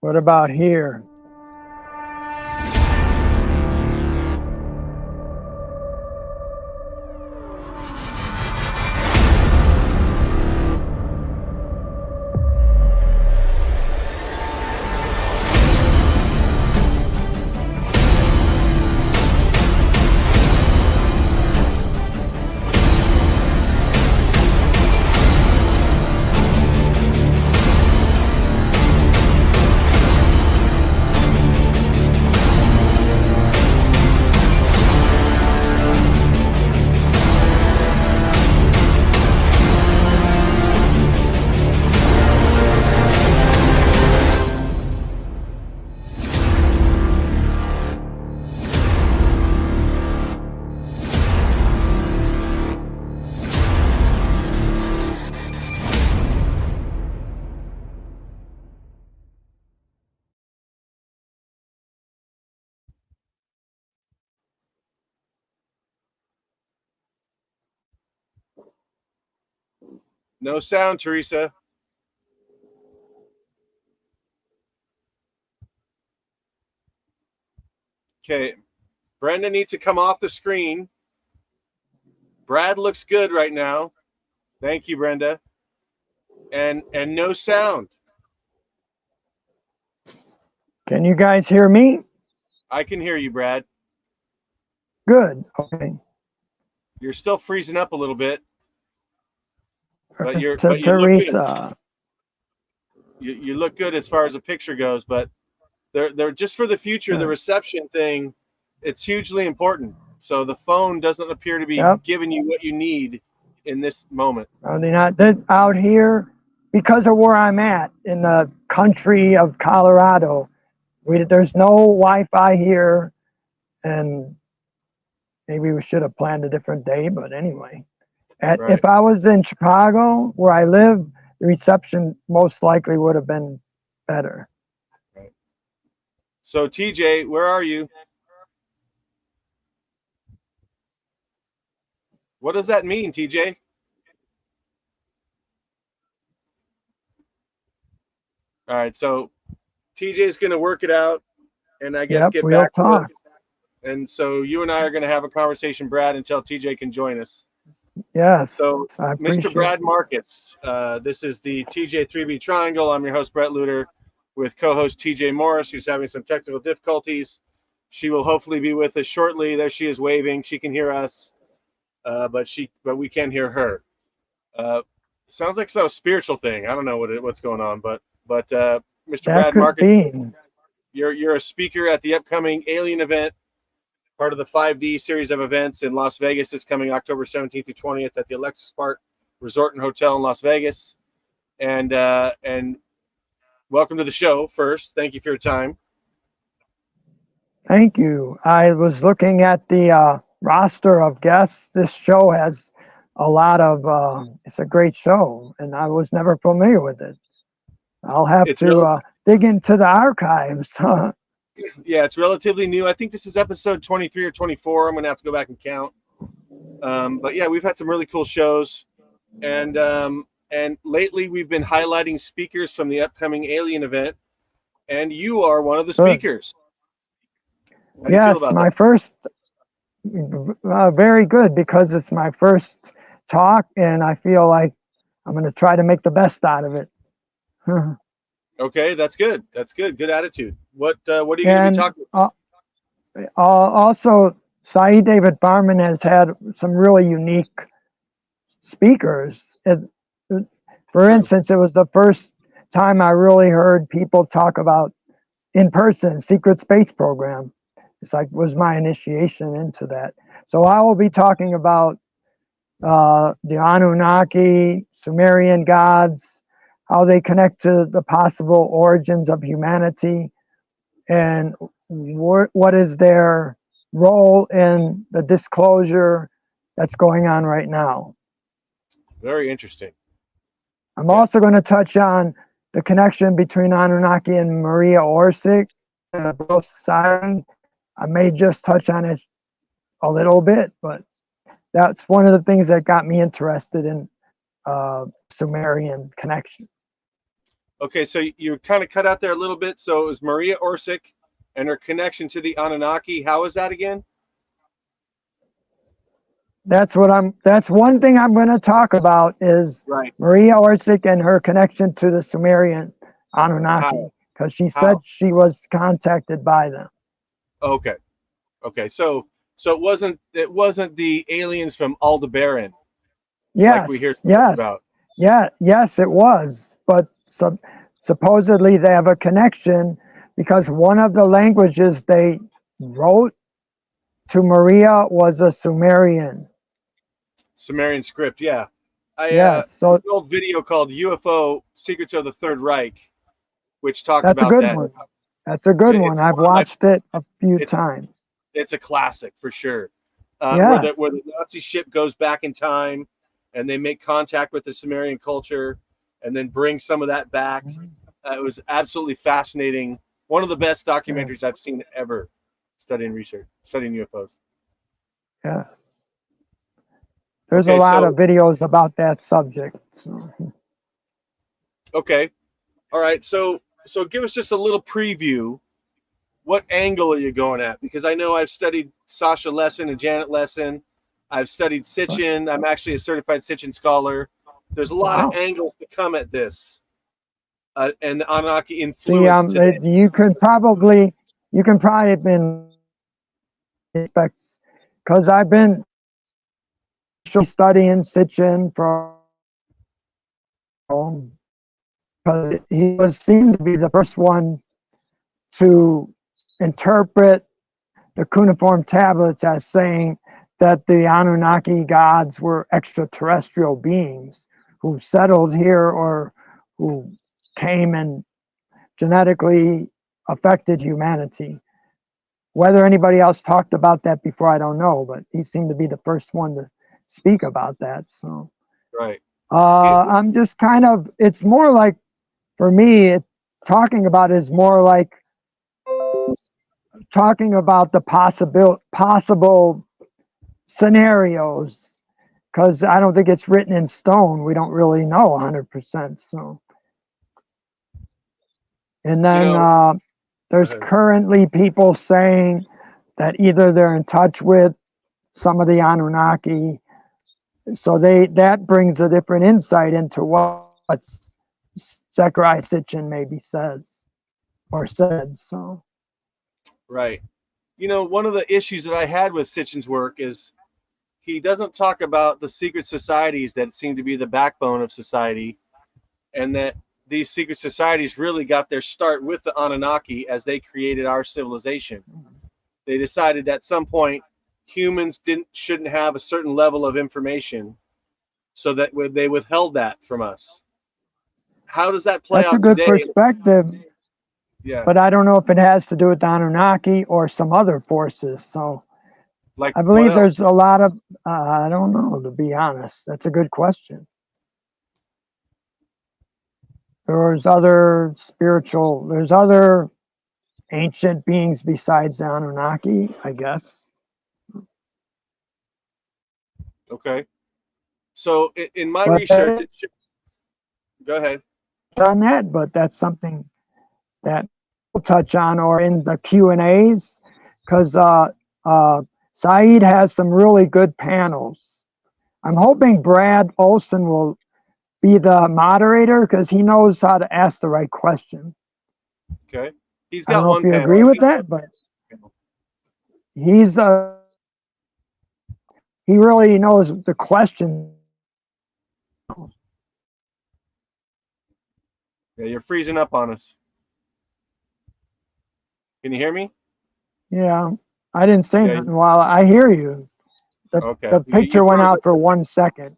What about here? No sound, Teresa. Okay, Brenda needs to come off the screen. Brad looks good right now. Thank you, Brenda. And no sound. Can you guys hear me? I can hear you, Brad. Good. Okay. You're still freezing up a little bit, but you Teresa. You look good as far as the picture goes, but they're just for the future. The reception thing, it's hugely important. So the phone doesn't appear to be giving you what you need in this moment. Are they not out here? Because of where I'm at in the country of Colorado, there's no Wi-Fi here, and maybe we should have planned a different day, but anyway. If I was in Chicago, where I live, the reception most likely would have been better. Right. So TJ, where are you? What does that mean, TJ? All right, so TJ is going to work it out, and I guess get back to it. And so you and I are going to have a conversation, Brad, until TJ can join us. Yes. So, Mr. Brad Markus, this is the TJ3B Triangle. I'm your host, Bret Lueder, with co-host TJ Morris, who's having some technical difficulties. She will hopefully be with us shortly. There she is waving. She can hear us, but we can't hear her. Sounds like some spiritual thing. I don't know what's going on, but Mr. Brad Markus, you're a speaker at the upcoming Alien event, part of the 5D series of events in Las Vegas. This coming October 17th through 20th at the Alexis Park Resort and Hotel in Las Vegas. And welcome to the show first. Thank you for your time. Thank you. I was looking at the roster of guests. This show has a lot of, it's a great show, and I was never familiar with it. I'll have to dig into the archives. Yeah, it's relatively new. I think this is episode 23 or 24. I'm going to have to go back and count. But yeah, we've had some really cool shows. And lately we've been highlighting speakers from the upcoming Alien event. And you are one of the speakers. How do you feel about that? First, very good, because it's my first talk, and I feel like I'm going to try to make the best out of it. Okay, that's good. That's good. Good attitude. What are you going to be talking about? Also, Saeed David Barman has had some really unique speakers. For instance, it was the first time I really heard people talk about in person secret space program. It's like was my initiation into that. So I will be talking about the Anunnaki, Sumerian gods, how they connect to the possible origins of humanity, and what is their role in the disclosure that's going on right now. Very interesting. I'm also going to touch on the connection between Anunnaki and Maria Orsic and the Ghost Society. I may just touch on it a little bit, but that's one of the things that got me interested in Sumerian connection. Okay, so you kind of cut out there a little bit. So it was Maria Orsic and her connection to the Anunnaki. How is that again? That's one thing I'm going to talk about is Right. Maria Orsic and her connection to the Sumerian Anunnaki, because she said she was contacted by them. Okay. Okay. So it wasn't the aliens from Aldebaran. Yes. Like we hear yes. about. Yeah. Yes, it was. But supposedly they have a connection because one of the languages they wrote to Maria was a Sumerian. Sumerian script, yeah. Yes. So there's an old video called UFO Secrets of the Third Reich, which talked that's a about good that. one. That's a good one. I've watched it a few it's times. It's a classic for sure. Yes. Where the Nazi ship goes back in time and they make contact with the Sumerian culture and then bring some of that back. It was absolutely fascinating. One of the best documentaries I've seen ever studying UFOs. Yes. There's a lot of videos about that subject. So. Okay. All right. So give us just a little preview. What angle are you going at? Because I know I've studied Sasha Lesson and Janet Lesson. I've studied Sitchin. I'm actually a certified Sitchin scholar. There's a lot of angles to come at this. And the Anunnaki influence today. You can probably have been aspects because I've been studying Sitchin from because he seemed to be the first one to interpret the cuneiform tablets as saying that the Anunnaki gods were extraterrestrial beings who settled here or who came and genetically affected humanity. Whether anybody else talked about that before, I don't know, but he seemed to be the first one to speak about that. So, right. I'm just kind of, it's more like, for me, talking about it is more like talking about the possible scenarios, because I don't think it's written in stone. We don't really know 100%. So, and then there's currently people saying that either they're in touch with some of the Anunnaki, so that brings a different insight into what Zechariah Sitchin maybe says or said. So, right. One of the issues that I had with Sitchin's work is he doesn't talk about the secret societies that seem to be the backbone of society, and that these secret societies really got their start with the Anunnaki as they created our civilization. They decided at some point humans shouldn't have a certain level of information, so that they withheld that from us. How does that play out today? That's a good perspective. Yeah. But I don't know if it has to do with the Anunnaki or some other forces. So like I believe there's a lot of, I don't know, to be honest. That's a good question. There's other ancient beings besides the Anunnaki, I guess. Okay. So in my research, go ahead. On that, but that's something that we'll touch on, or in the Q&As, because Saeed has some really good panels. I'm hoping Brad Olson will be the moderator because he knows how to ask the right question. Okay. He's got one panel. I don't know if you agree with that, but he really knows the question. Yeah, you're freezing up on us. Can you hear me? Yeah, I didn't say nothing while I hear you. The picture went out for 1 second.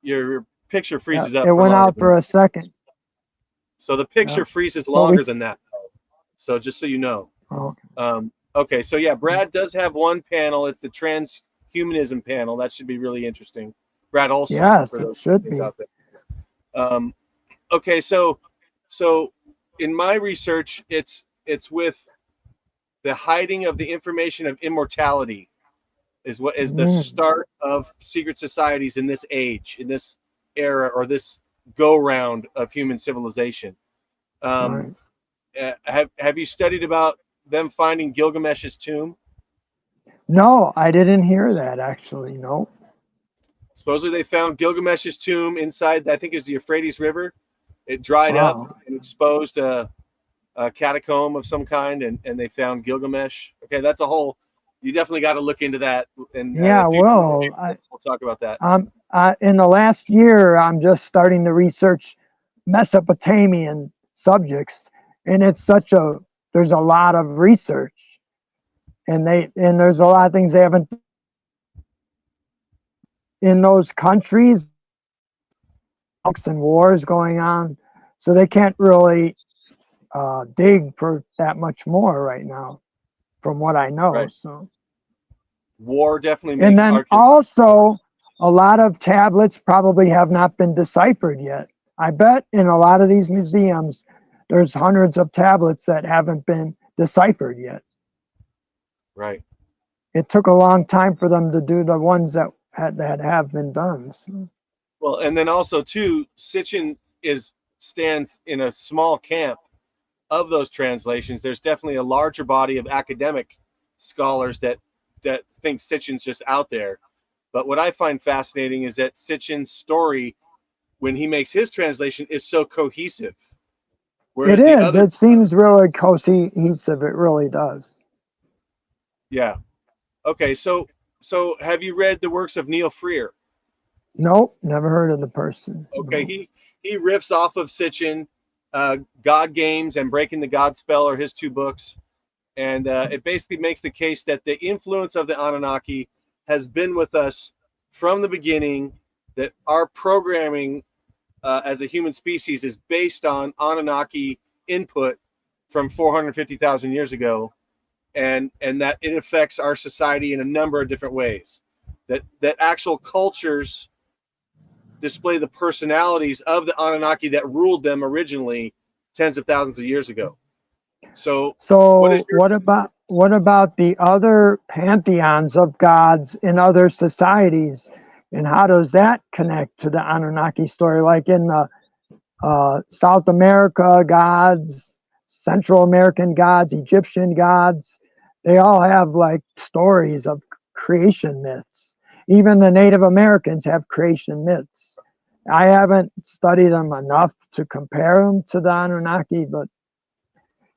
Your picture freezes up. It went out for a second. So the picture freezes longer than that. So just so you know. Okay, so yeah, Brad does have one panel. It's the transhumanism panel. That should be really interesting. Brad Olson. Yes, it should be. Okay, so in my research, it's with the hiding of the information of immortality is what is the start of secret societies in this age, in this era, or this go round of human civilization. Um, have you studied about them finding Gilgamesh's tomb? No, I didn't hear that actually. No. Supposedly they found Gilgamesh's tomb inside, I think, is the Euphrates River. It dried up Wow. and exposed a catacomb of some kind, and they found Gilgamesh. Okay, that's a whole. You definitely got to look into that, and Yeah. a future Well, we'll talk about that. in the last year, I'm just starting to research Mesopotamian subjects, and there's a lot of research, and there's a lot of things they haven't in those countries, and wars going on, so they can't really dig for that much more right now, from what I know. Right. So, War definitely and makes then archaeology. also a lot of tablets probably have not been deciphered yet. I bet in a lot of these museums, there's hundreds of tablets that haven't been deciphered yet. Right. It took a long time for them to do the ones that have been done. So. Well, and then also too, Sitchin stands in a small camp of those translations. There's definitely a larger body of academic scholars that think Sitchin's just out there. But what I find fascinating is that Sitchin's story, when he makes his translation, is so cohesive. It is. It seems really cohesive. It really does. Yeah. Okay. So have you read the works of Neil Freer? Nope, never heard of the person. Okay. No. He riffs off of Sitchin. God Games and Breaking the God Spell are his two books. And it basically makes the case that the influence of the Anunnaki has been with us from the beginning, that our programming as a human species is based on Anunnaki input from 450,000 years ago, and that it affects our society in a number of different ways. That actual cultures display the personalities of the Anunnaki that ruled them originally tens of thousands of years ago. So what about the other pantheons of gods in other societies, and how does that connect to the Anunnaki story? Like in the South America gods, Central American gods, Egyptian gods, they all have like stories of creation myths. Even the Native Americans have creation myths. I haven't studied them enough to compare them to the Anunnaki, but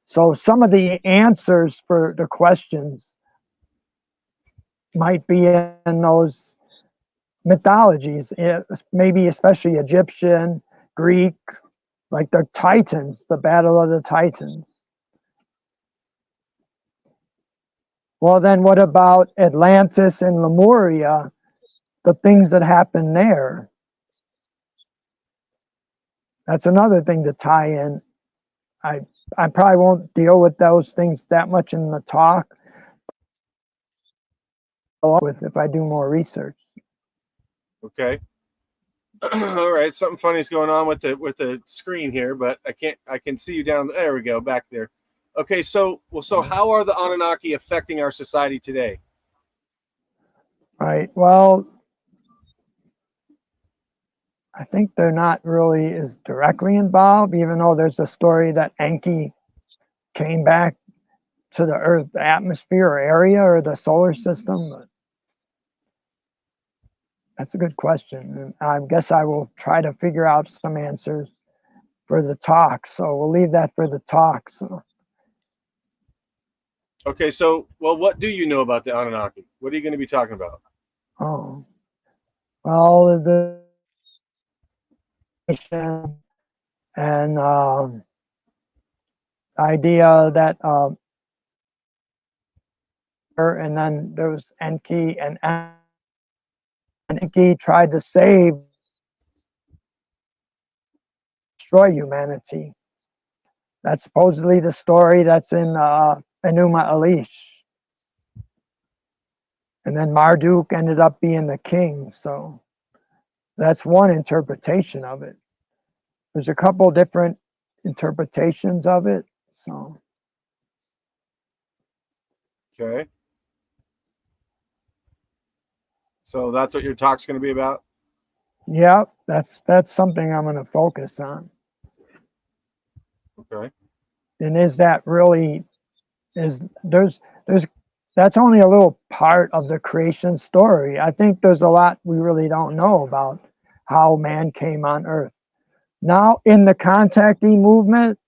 so some of the answers for the questions might be in those mythologies, maybe especially Egyptian, Greek, like the Titans, the Battle of the Titans. Well, then what about Atlantis and Lemuria, the things that happened there? That's another thing to tie in. I probably won't deal with those things that much in the talk with if I do more research. Okay. All right, something funny's going on with the screen here, but I can see you down there. We go back there. Okay, so how are the Anunnaki affecting our society today? Right. Well, I think they're not really as directly involved, even though there's a story that Enki came back to the Earth atmosphere or area or the solar system. But that's a good question. And I guess I will try to figure out some answers for the talk. So we'll leave that for the talk. So. Okay, so what do you know about the Anunnaki? What are you going to be talking about? Oh, well, the and idea that and then there was Enki, and Enki tried to destroy humanity. That's supposedly the story that's in Enuma Elish. And then Marduk ended up being the king. So that's one interpretation of it. There's a couple different interpretations of it. So. Okay. So that's what your talk's going to be about? Yeah, that's something I'm going to focus on. Okay. And is that really, there's that's only a little part of the creation story. I think there's a lot we really don't know about how man came on Earth. Now, in the contactee movement,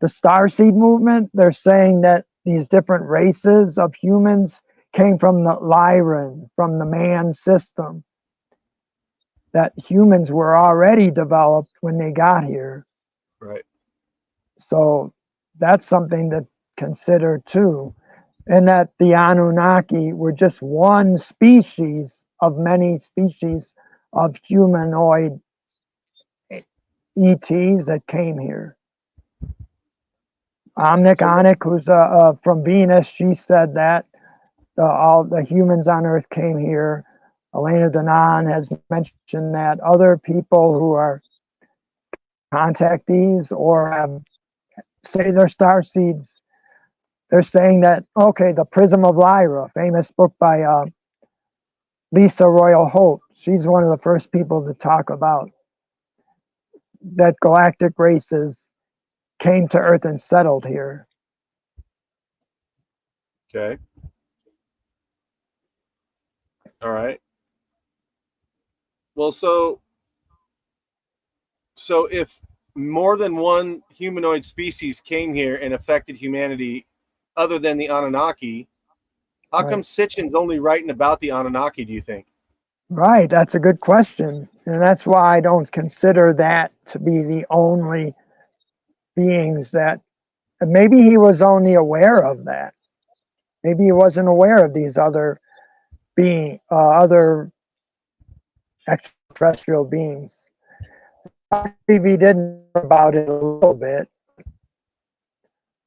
the starseed movement, they're saying that these different races of humans came from the Lyran, from the man system, that humans were already developed when they got here. Right. So that's something to consider too. And that the Anunnaki were just one species of many species of humanoid ETs that came here. Omnic Onik, who's from Venus, she said that all the humans on Earth came here. Elena Danan has mentioned that other people who are contactees or have, say they're star seeds, they're saying that, okay, the Prism of Lyra, famous book by Lisa Royal Holt, she's one of the first people to talk about that galactic races came to Earth and settled here. Okay. All right. Well, so if more than one humanoid species came here and affected humanity other than the Anunnaki, how come Sitchin's only writing about the Anunnaki, do you think? Right, that's a good question. And that's why I don't consider that to be the only beings that, maybe he was only aware of that. Maybe he wasn't aware of these other other extraterrestrial beings. Maybe he didn't know about it a little bit.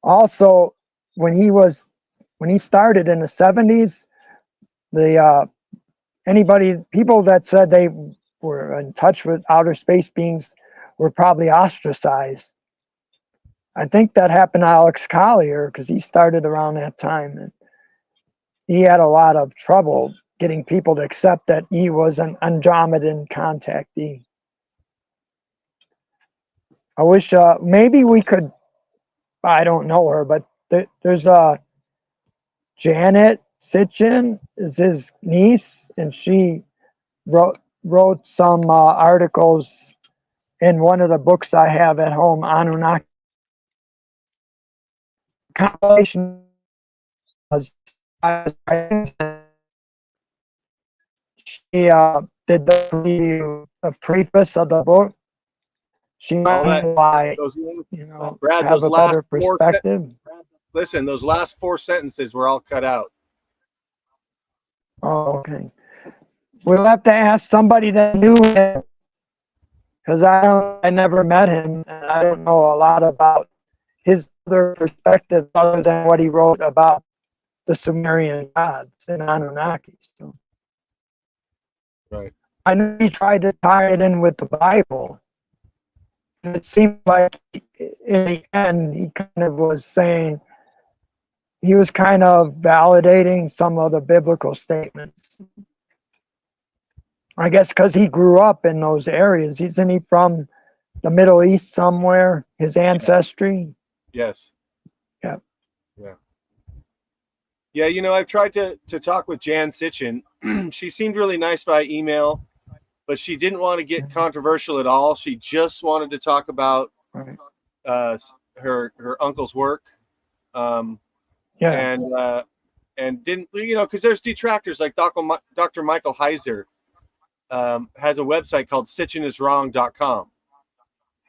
Also, when he started in the 70s, the people that said they were in touch with outer space beings were probably ostracized. I think that happened to Alex Collier because he started around that time, and he had a lot of trouble getting people to accept that he was an Andromedan contactee. I wish maybe we could, I don't know her, but there's Janet Sitchin is his niece, and she wrote some articles in one of the books I have at home, Anunnaki compilation. She did the preface of the book. She might why, Brad, have a better perspective. Listen, those last 4 sentences were all cut out. Oh, okay. We'll have to ask somebody that knew him, because I never met him, and I don't know a lot about his other perspective other than what he wrote about the Sumerian gods and Anunnaki. So, right. I know he tried to tie it in with the Bible. It seemed like in the end he kind of was saying, he was kind of validating some of the biblical statements. I guess because he grew up in those areas. Isn't he from the Middle East somewhere, his ancestry? Yes. Yeah. Yeah. Yeah, I've tried to talk with Jan Sitchin. She seemed really nice by email, but she didn't want to get controversial at all. She just wanted to talk about her uncle's work. Yes. And didn't, because there's detractors like Dr. Michael Heiser has a website called sitchiniswrong.com.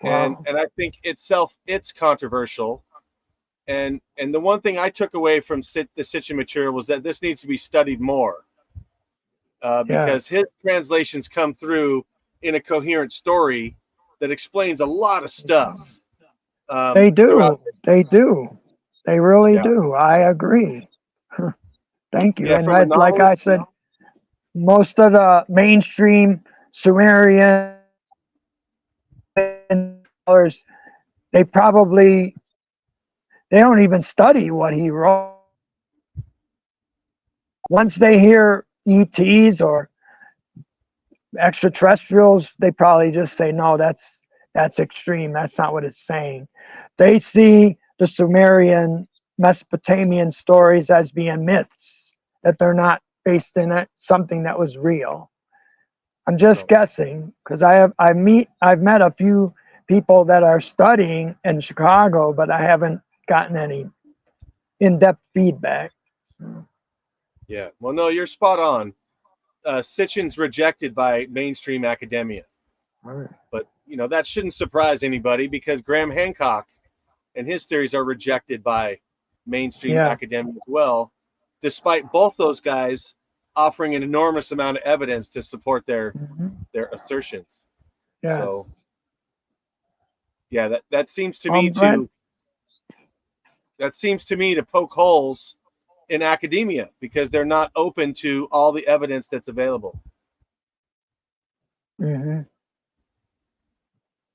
Wow. And I think itself, it's controversial. And the one thing I took away from the Sitchin material was that this needs to be studied more, because his translations come through in a coherent story that explains a lot of stuff. They do. They do. They really do. I agree. Thank you. Yeah, and like I said, most of the mainstream Sumerian scholars, they don't even study what he wrote. Once they hear ETs or extraterrestrials, they probably just say, no, that's extreme. That's not what it's saying. they see the Sumerian Mesopotamian stories as being myths, that they're not based in something that was real. I'm just guessing, because I've met a few people that are studying in Chicago, but I haven't gotten any in-depth feedback. Yeah, well, no, you're spot on. Sitchin's rejected by mainstream academia. Right. But, you know, that shouldn't surprise anybody because Graham Hancock and his theories are rejected by mainstream academia as well, despite both those guys offering an enormous amount of evidence to support their assertions. Yes. So, yeah, that seems to me to poke holes in academia because they're not open to all the evidence that's available. Mm-hmm.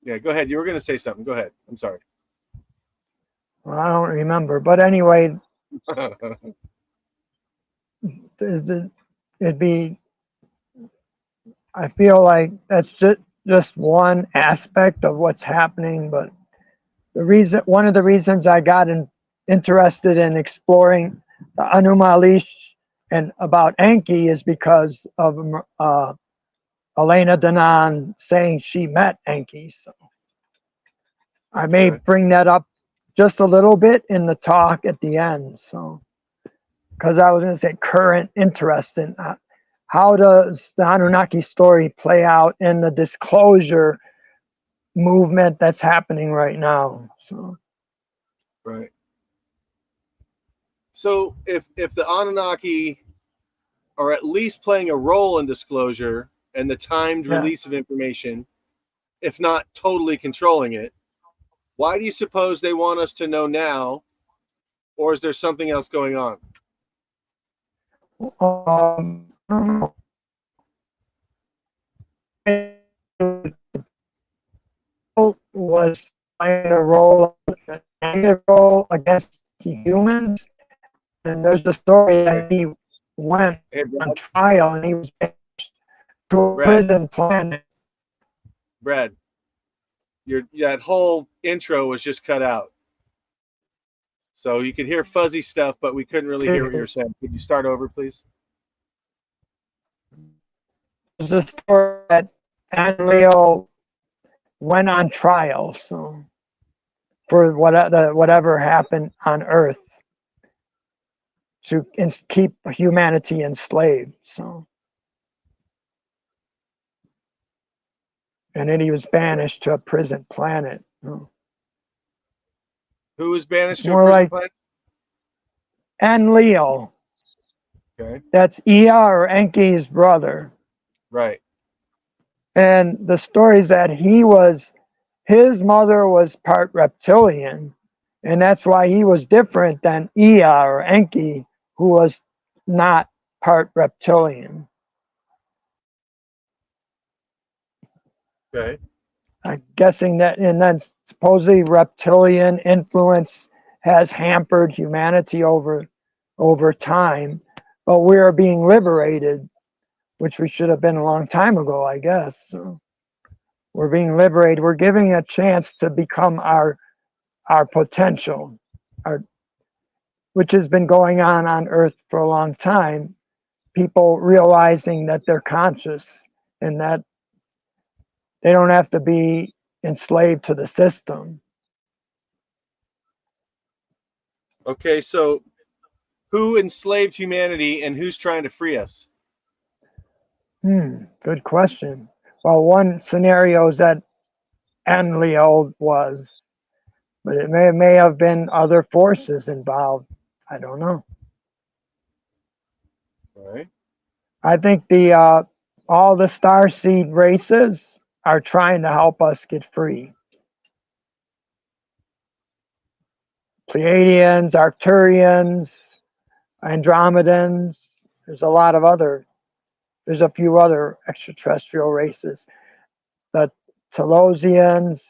Yeah, go ahead. You were going to say something. Go ahead. I'm sorry. Well, I don't remember, but anyway, it'd be. I feel like that's just one aspect of what's happening, but one of the reasons I got interested in exploring the anomalies and about Enki is because of Elena Danaan saying she met Enki. So I may bring that up just a little bit in the talk at the end. So, because I was going to say current interest in how does the Anunnaki story play out in the disclosure movement that's happening right now. So. Right. So if the Anunnaki are at least playing a role in disclosure and the timed release of information, if not totally controlling it, why do you suppose they want us to know now, or is there something else going on? Was playing a role against humans, and there's the story that he went on trial and he was to a prison planet. Brad, that whole intro was just cut out. So you could hear fuzzy stuff, but we couldn't really hear what you were saying. Could you start over, please? There's a story that Enlil went on trial, so for whatever happened on Earth to keep humanity enslaved. So, and then he was banished to a prison planet. Who was banished to a prison planet? Enlil. Okay. That's Ea or Enki's brother. Right. And the story is that his mother was part reptilian, and that's why he was different than Ea or Enki, who was not part reptilian. Okay. I'm guessing that, and then supposedly reptilian influence has hampered humanity over time, but we are being liberated, which we should have been a long time ago, I guess. So we're being liberated. We're giving a chance to become our potential, which has been going on Earth for a long time. People realizing that they're conscious and that they don't have to be enslaved to the system. Okay, so who enslaved humanity and who's trying to free us? Good question. Well, one scenario is that Enlil was, but it may have been other forces involved. I don't know. All right. I think all the starseed races are trying to help us get free. Pleiadians, Arcturians, Andromedans. There's a few other extraterrestrial races. The Telosians.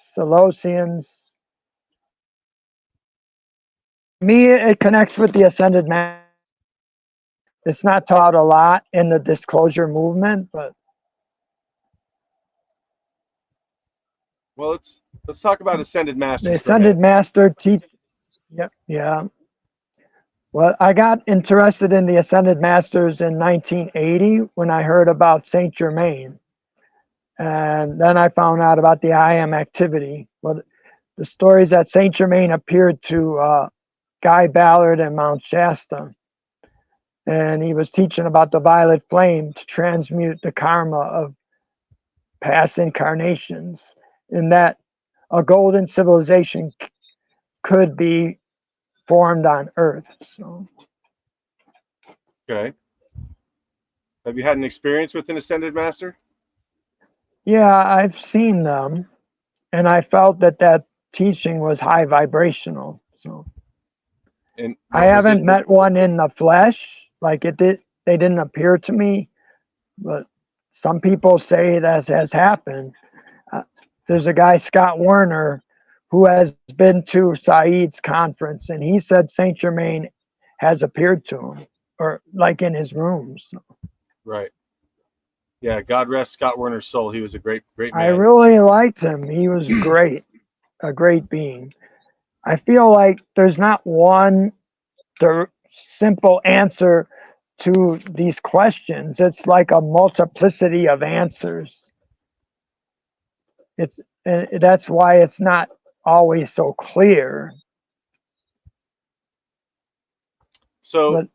To me, it connects with the Ascended Man. It's not taught a lot in the disclosure movement, but Well, let's talk about Ascended Masters. The Ascended Master teach. Yep. Yeah. Well, I got interested in the Ascended Masters in 1980 when I heard about Saint Germain. And then I found out about the I am activity. Well, the stories that Saint Germain appeared to Guy Ballard and Mount Shasta. And he was teaching about the violet flame to transmute the karma of past incarnations, and that a golden civilization could be formed on Earth. So, Okay. Have you had an experience with an Ascended Master? yeah, I've seen them, and I felt that teaching was high vibrational. So, And I haven't met one in the flesh, like it did. They didn't appear to me, but some people say that has happened. There's a guy, Scott Werner, who has been to Saeed's conference, and he said Saint Germain has appeared to him, or like in his rooms. Right. Yeah. God rest Scott Werner's soul. He was a great man. I really liked him. He was great, a great being. I feel like there's not one simple answer to these questions. It's like a multiplicity of answers. That's why it's not always so clear. So,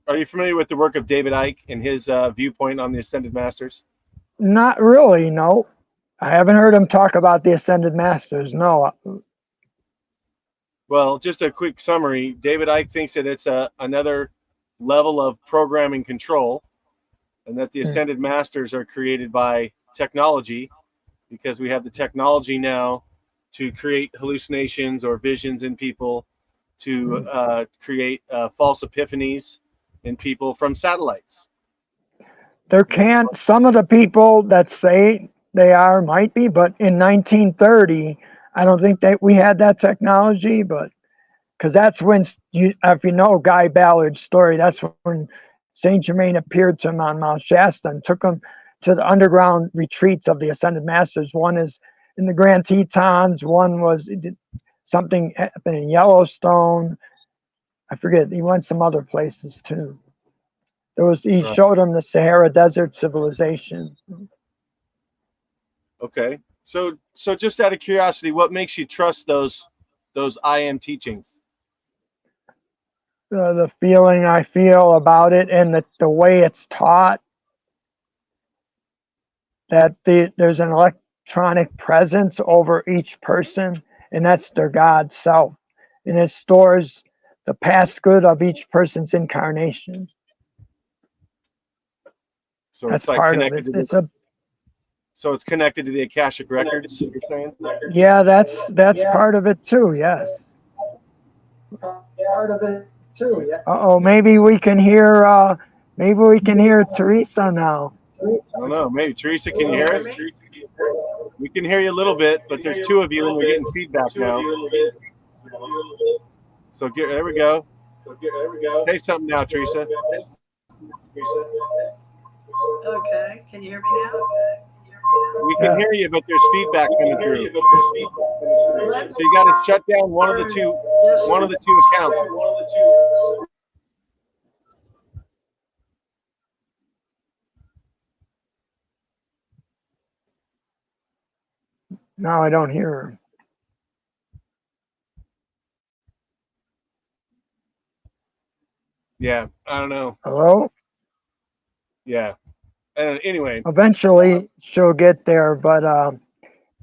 are you familiar with the work of David Icke and his viewpoint on the Ascended Masters? Not really, no. I haven't heard him talk about the Ascended Masters, no. Well, just a quick summary. David Icke thinks that it's another level of programming control, and that the Ascended Masters are created by technology, because we have the technology now to create hallucinations or visions in people, to create false epiphanies in people from satellites. Some of the people that say they might be, but in 1930, I don't think that we had that technology, but because that's when, if you know Guy Ballard's story, that's when Saint Germain appeared to him on Mount Shasta and took him to the underground retreats of the Ascended Masters. One is in the Grand Tetons, one was something happened in Yellowstone. I forget, he went some other places too. He showed him the Sahara Desert civilization. Okay. So just out of curiosity, what makes you trust those I am teachings? The feeling I feel about it, and the way it's taught, that there's an electronic presence over each person, and that's their God self. And it stores the past good of each person's incarnation. So that's it's like part connected of it. So it's connected to the Akashic Records, you're saying? Yeah, that's part of it too, yes. Part of it too, yeah. Uh-oh, maybe we can hear Teresa now. I don't know. Maybe Teresa, can you hear us? We can hear you a little bit, but there's two of you and we're getting feedback now. So there we go. Say something now, Teresa. Okay, can you hear me now? We can hear you, but there's feedback coming through. So you got to shut down one of the two accounts. No, I don't hear her. Yeah, I don't know. Hello? Yeah. Anyway. Eventually she'll get there, but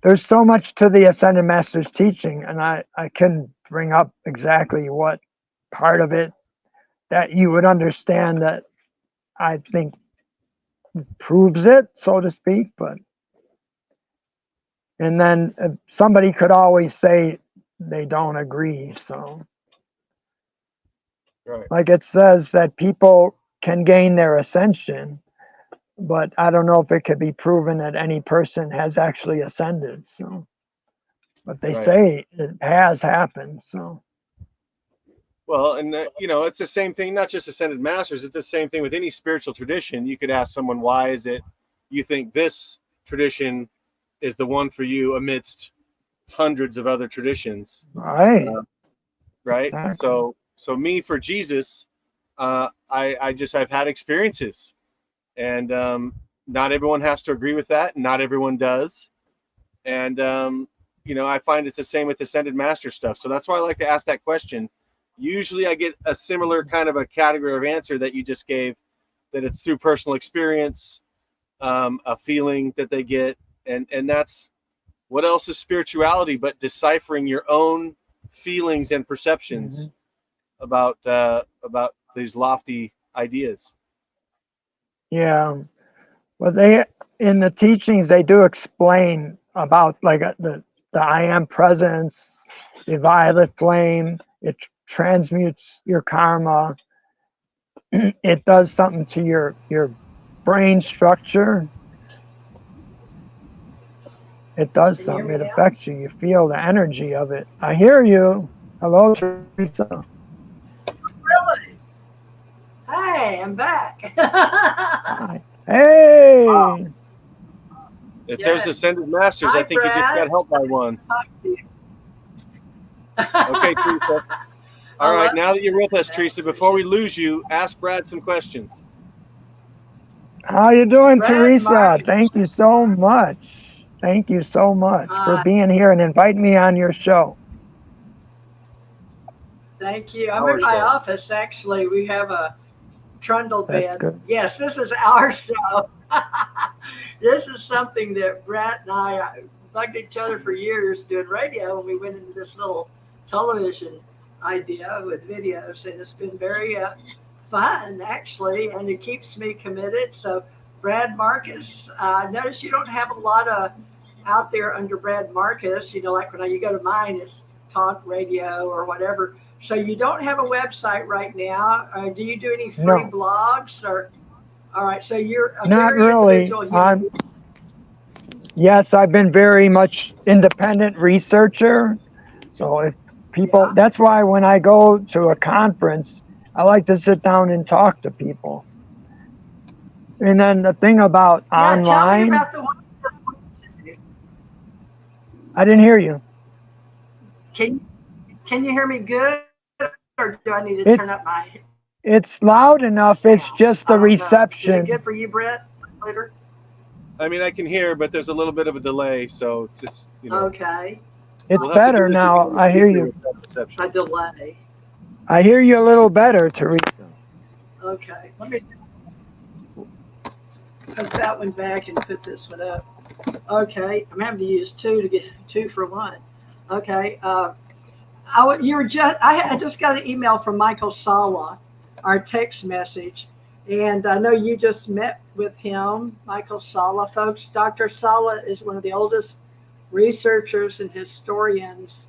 there's so much to the Ascended Master's teaching, and I couldn't bring up exactly what part of it that you would understand that I think proves it, so to speak. But and then somebody could always say they don't agree. So, like it says that people can gain their ascension, but I don't know if it could be proven that any person has actually ascended. So, but they say it has happened. So. Well, and it's the same thing, not just Ascended Masters. It's the same thing with any spiritual tradition. You could ask someone, why is it you think this tradition is the one for you amidst hundreds of other traditions. Right. Right. Exactly. So me for Jesus, I've had experiences, and not everyone has to agree with that. Not everyone does. And, I find it's the same with Ascended Master stuff. So that's why I like to ask that question. Usually I get a similar kind of a category of answer that you just gave, that it's through personal experience, a feeling that they get. And that's what else is spirituality but deciphering your own feelings and perceptions about these lofty ideas. Yeah. Well, in the teachings, they do explain about like the I am presence, the violet flame. It transmutes your karma. It does something to your brain structure. It does Can you hear something. me It now? affects you. You feel the energy of it. I hear you. Hello, Teresa. Really? Hey, I'm back. Hi. Hey. If Yeah. there's Ascended Masters, Hi, I think you just got Brad. helped by one. Talk to you. Okay, Teresa. All right, now that you're with us, Teresa, before we lose you, ask Brad some questions. How you doing, Brad, Teresa? Markus. Thank you so much. Thank you so much for being here and inviting me on your show. Thank you. I'm Our in my show. office, actually. We have a trundle That's bed. good. Yes, this is our show. This is something that Bret and I bugged each other for years doing radio, and we went into this little television idea with videos, and it's been very fun, actually, and it keeps me committed. So, Brad Markus, notice you don't have a lot of out there under Brad Markus. Like when you go to mine, it's talk radio or whatever. So you don't have a website right now. Do you do any free blogs or? All right, so you're a Not very really. individual. Yes, I've been very much independent researcher. So if people, that's why when I go to a conference, I like to sit down and talk to people. And then the thing about online. Tell me about the one. I didn't hear you. Can you hear me good, or do I need to turn up my? It's loud enough. Sound? It's just the reception. Is it good for you, Bret? Later. I mean, I can hear, but there's a little bit of a delay, so it's just Okay. It's better now. I hear you. A delay. I hear you a little better, Teresa. Okay. Let me put that one back and put this one up. Okay. I'm having to use two to get 2 for 1. Okay. I just got an email from Michael Sala, our text message, and I know you just met with him, Michael Sala, folks. Dr. Sala is one of the oldest researchers and historians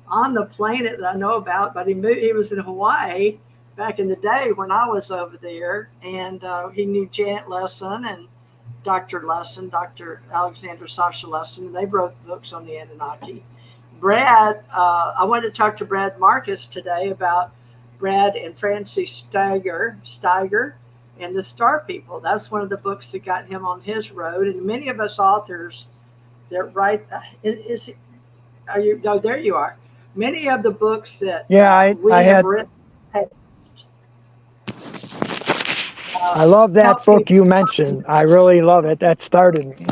on the planet that I know about, but he was in Hawaii back in the day when I was over there, and he knew Janet Lesson and Dr. Lesson, Dr. Alexander Sasha Lesson, and they wrote books on the Anunnaki. Brad, I wanted to talk to Brad Markus today about Brad and Francie Steiger and the Star People. That's one of the books that got him on his road. And many of us authors that write, no, there you are. Many of the books that we have written. I love that book you mentioned. I really love it. That started me.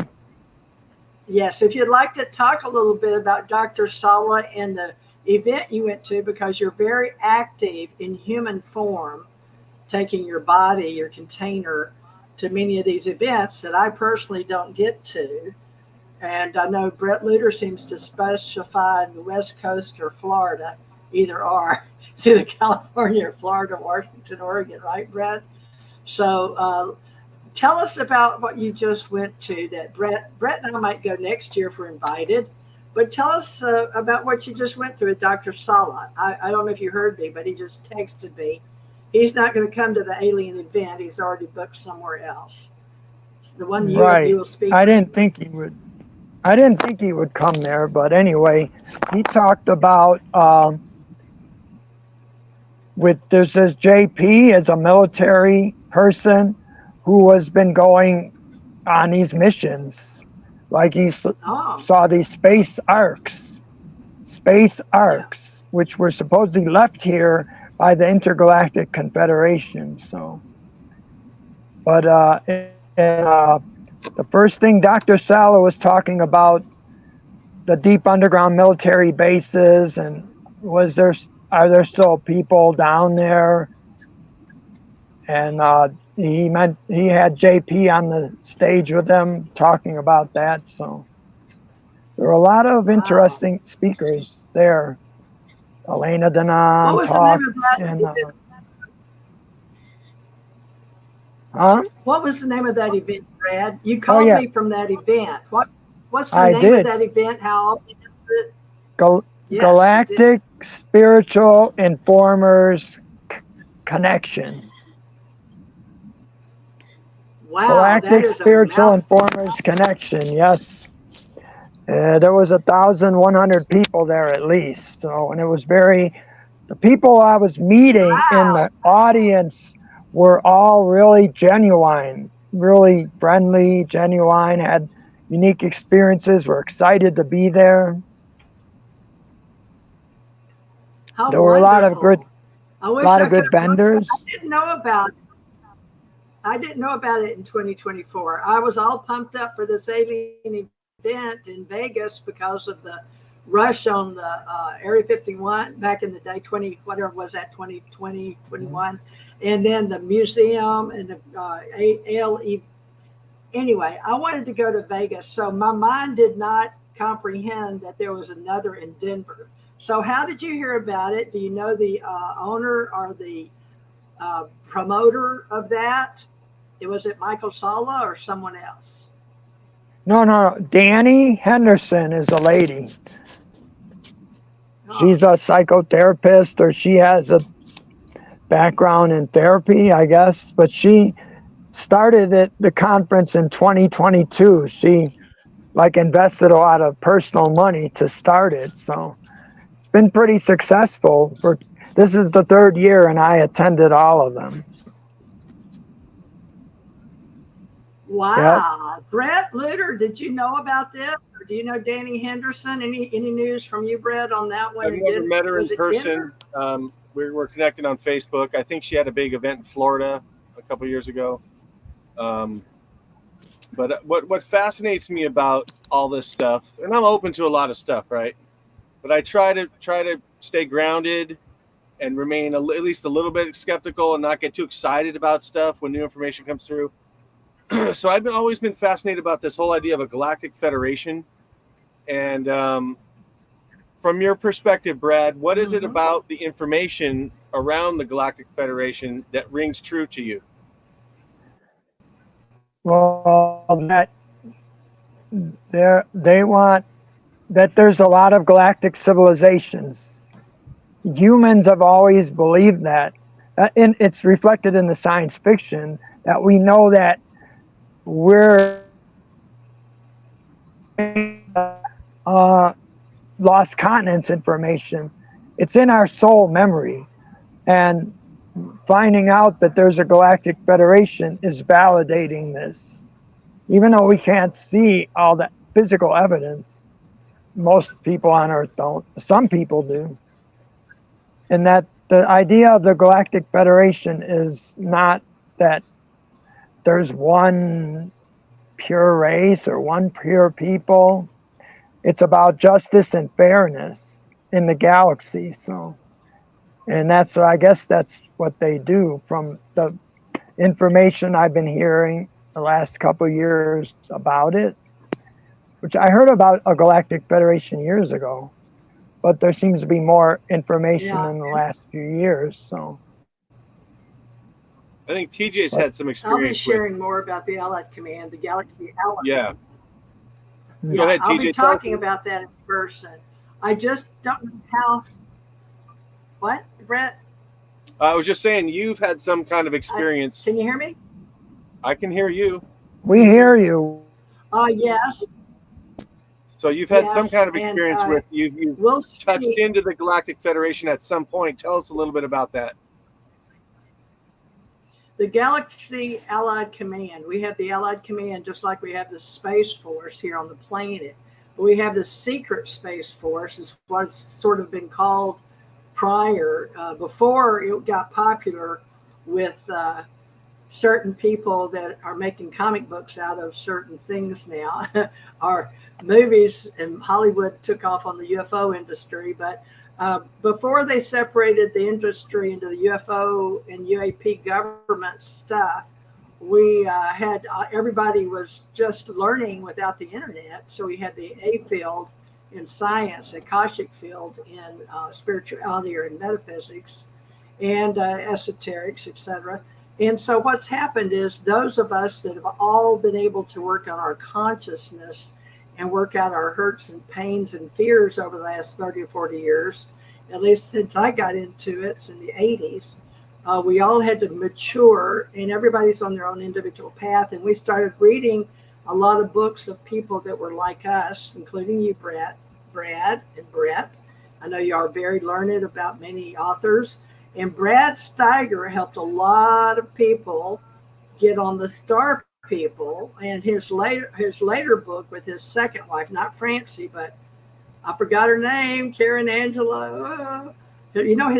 Yes, if you'd like to talk a little bit about Dr. Sala and the event you went to, because you're very active in human form, taking your body, your container, to many of these events that I personally don't get to. And I know Bret Lueder seems to specify in the West Coast or Florida, either or. It's either California or Florida, Washington, Oregon, right, Bret? So tell us about what you just went to that Bret and I might go next year if we're invited. But tell us about what you just went through with Dr. Sala. I don't know if you heard me, but he just texted me. He's not going to come to the alien event. He's already booked somewhere else. The one you will speak. I didn't think he would come there, but anyway, he talked about there's this JP as a military person who has been going on these missions, like he saw these space arcs, space arcs, which were supposedly left here by the Intergalactic Confederation. So, but the first thing Dr. Sala was talking about the deep underground military bases, and are there still people down there? And he had JP on the stage with him talking about that. So there were a lot of interesting speakers there. Elena Denon talked. What was the name of that event, Brad? You called me from that event. What's the name of that event? How often is it? Galactic Spiritual Informers Connection. Wow, Galactic Spiritual Informers Connection, yes. There was 1,100 people there at least. So, and it was the people I was meeting in the audience were all really genuine, really friendly, genuine, had unique experiences, were excited to be there. There were a lot of good vendors. I didn't know about it in 2024. I was all pumped up for this alien event in Vegas because of the rush on the Area 51 back in the day, 2020, 21, and then the museum and the ALE. Anyway, I wanted to go to Vegas, so my mind did not comprehend that there was another in Denver. So how did you hear about it? Do you know the owner or the promoter of that? Was it Michael Sala or someone else? No. Danny Henderson is a lady. Oh. She's a psychotherapist, or she has a background in therapy, I guess. But she started at the conference in 2022. She invested a lot of personal money to start it. So it's been pretty successful. This is the third year, and I attended all of them. Wow. Yep. Bret, Lueder, did you know about this? Or do you know Danny Henderson? Any news from you, Bret, on that one? I've never met her in person. We're connected on Facebook. I think she had a big event in Florida a couple years ago. But what fascinates me about all this stuff, and I'm open to a lot of stuff, right? But I try to stay grounded and remain at least a little bit skeptical and not get too excited about stuff when new information comes through. So I've always been fascinated about this whole idea of a galactic federation. And from your perspective, Brad, what is it about the information around the Galactic Federation that rings true to you? Well, that they want that there's a lot of galactic civilizations. Humans have always believed that. And it's reflected in the science fiction that we know that we're lost continents information. It's in our soul memory, and finding out that there's a galactic federation is validating this. Even though we can't see all that physical evidence, most people on Earth don't. Some people do. And that the idea of the Galactic Federation is not that there's one pure race or one pure people. It's about justice and fairness in the galaxy. So, and I guess that's what they do. From the information I've been hearing the last couple of years about it, which I heard about a Galactic Federation years ago, but there seems to be more information in the last few years. So I think TJ's had some experience. I'll be sharing more about the Allied Command, the Galaxy Allied. Yeah. Go ahead, TJ. I'll be talking about that in person. I just don't know how. What, Bret? I was just saying, you've had some kind of experience. Can you hear me? I can hear you. We hear you. Yes. So you've had some kind of experience with you've touched into the Galactic Federation at some point. Tell us a little bit about that. The Galaxy Allied Command. We have the Allied Command just like we have the Space Force here on the planet. We have the secret Space Force, is what's sort of been called prior, before it got popular with certain people that are making comic books out of certain things now. Our movies and Hollywood took off on the UFO industry, but before they separated the industry into the UFO and UAP government stuff, we had everybody was just learning without the internet. So we had the A field in science, the Akashic field in spirituality or in metaphysics, and esoterics, etc. And so what's happened is those of us that have all been able to work on our consciousness and work out our hurts and pains and fears over the last 30 or 40 years, at least since I got into it in the 80s, we all had to mature, and everybody's on their own individual path. And we started reading a lot of books of people that were like us, including you, Brad and Bret. I know you are very learned about many authors. And Brad Steiger helped a lot of people get on the star people. And his later book with his second wife, not Francie, but I forgot her name, Karen Angela. You know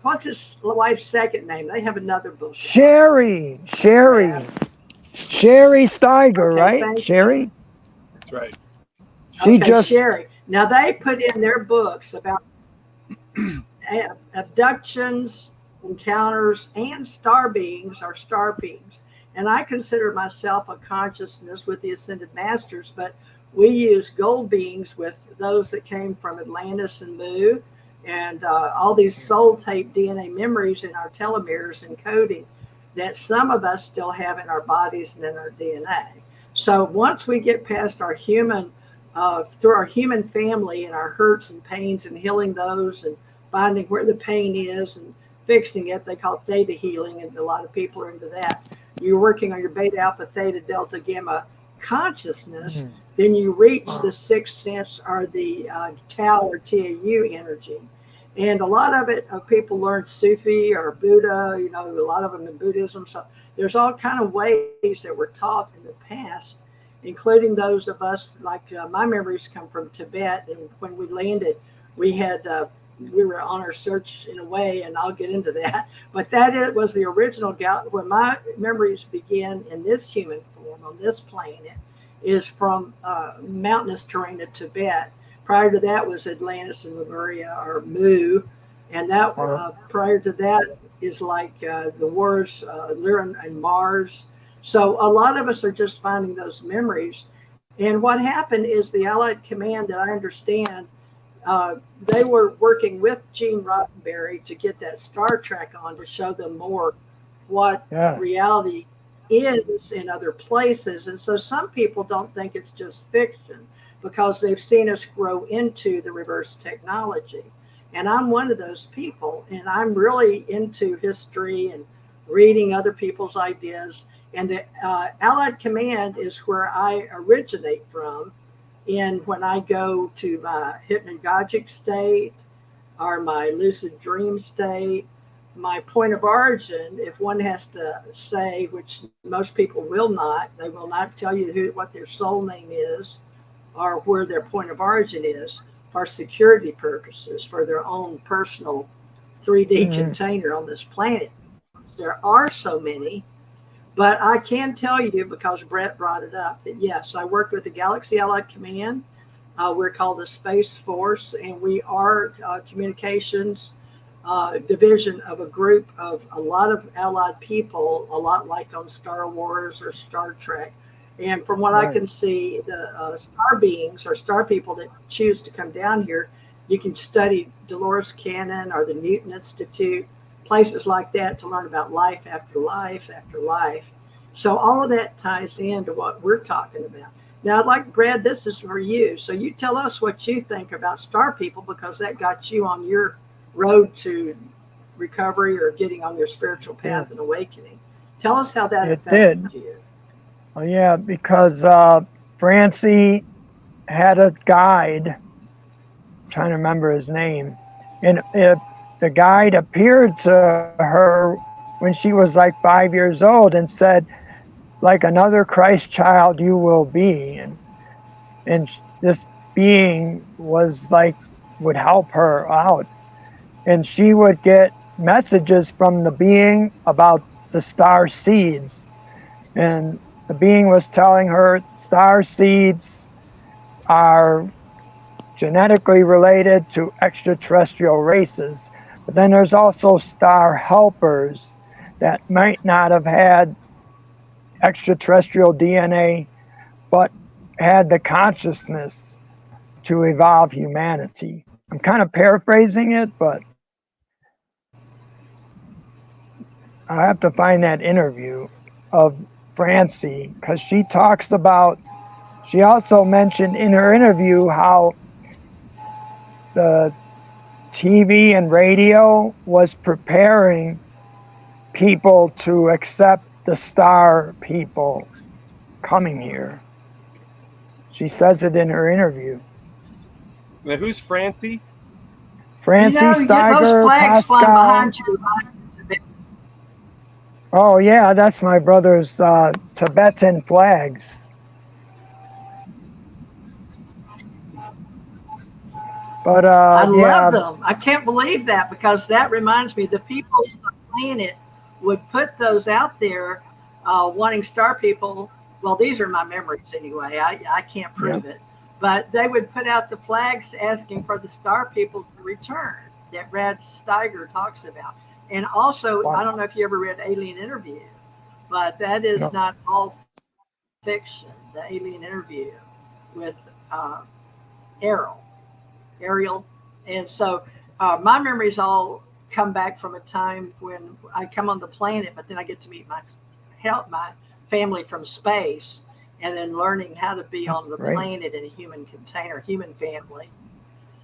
what's his wife's second name? They have another book. Sherry Steiger, Okay, right? Sherry. That's right. Sherry. Now they put in their books about abductions, encounters, and star beings or star beings. And I consider myself a consciousness with the Ascended Masters, but we use gold beings with those that came from Atlantis and Mu, and all these soul tape DNA memories in our telomeres and coding that some of us still have in our bodies and in our DNA. So once we get past our human, through our human family and our hurts and pains and healing those and finding where the pain is and fixing it, they call it theta healing, and a lot of people are into that. You're working on your beta, alpha, theta, delta, gamma consciousness, then you reach the sixth sense or the Tao or TAU energy. And a lot of it, people learn Sufi or Buddha, you know, a lot of them in Buddhism. So there's all kind of ways that were taught in the past, including those of us, like my memories come from Tibet. And when we landed, we were on our search in a way, and I'll get into that. But it was the original where my memories begin in this human form on this planet is from mountainous terrain of Tibet. Prior to that was Atlantis and Lemuria or Mu, and that prior to that is like the wars, Lyran and Mars. So a lot of us are just finding those memories. And what happened is the Allied Command that I understand, they were working with Gene Roddenberry to get that Star Trek on to show them more what reality is in other places. And so some people don't think it's just fiction because they've seen us grow into the reverse technology. And I'm one of those people, and I'm really into history and reading other people's ideas. And the Allied Command is where I originate from. And when I go to my hypnagogic state or my lucid dream state, my point of origin, if one has to say, which most people will not, they will not tell you what their soul name is or where their point of origin is for security purposes, for their own personal 3D container on this planet. There are so many, but I can tell you, because Bret brought it up, that yes, I worked with the Galaxy Allied Command. We're called the Space Force, and we are communications division of a group of a lot of allied people, a lot like on Star Wars or Star Trek. And from what I can see, the star beings or star people that choose to come down here, you can study Dolores Cannon or the Newton Institute, places like that, to learn about life after life after life. So all of that ties into what we're talking about. Now, I'd like, Brad, this is for you. So you tell us what you think about star people, because that got you on your road to recovery or getting on your spiritual path and awakening. Tell us how that affected you. Oh, yeah, because Francie had a guide, I'm trying to remember his name, and the guide appeared to her when she was like 5 years old and said, like another Christ child you will be. And this being was like, would help her out. And she would get messages from the being about the star seeds. And the being was telling her star seeds are genetically related to extraterrestrial races. But then there's also star helpers that might not have had extraterrestrial DNA, but had the consciousness to evolve humanity. I'm kind of paraphrasing it, but I have to find that interview of Francie, because she talks about, she also mentioned in her interview how the TV and radio was preparing people to accept the star people coming here. She says it in her interview. Now, who's Francie? Francie Steiger, those flags Pascal. flying behind you. Oh yeah, that's my brother's Tibetan flags. But I love them. I can't believe that, because that reminds me, the people on the planet would put those out there, wanting star people. Well, these are my memories anyway. I can't prove it, but they would put out the flags asking for the star people to return that Brad Steiger talks about. And also, I don't know if you ever read Alien Interview, but that is not all fiction. The Alien Interview with Ariel. And so my memories all come back from a time when I come on the planet, but then I get to meet my family from space, and then learning how to be on the planet in a human container, human family.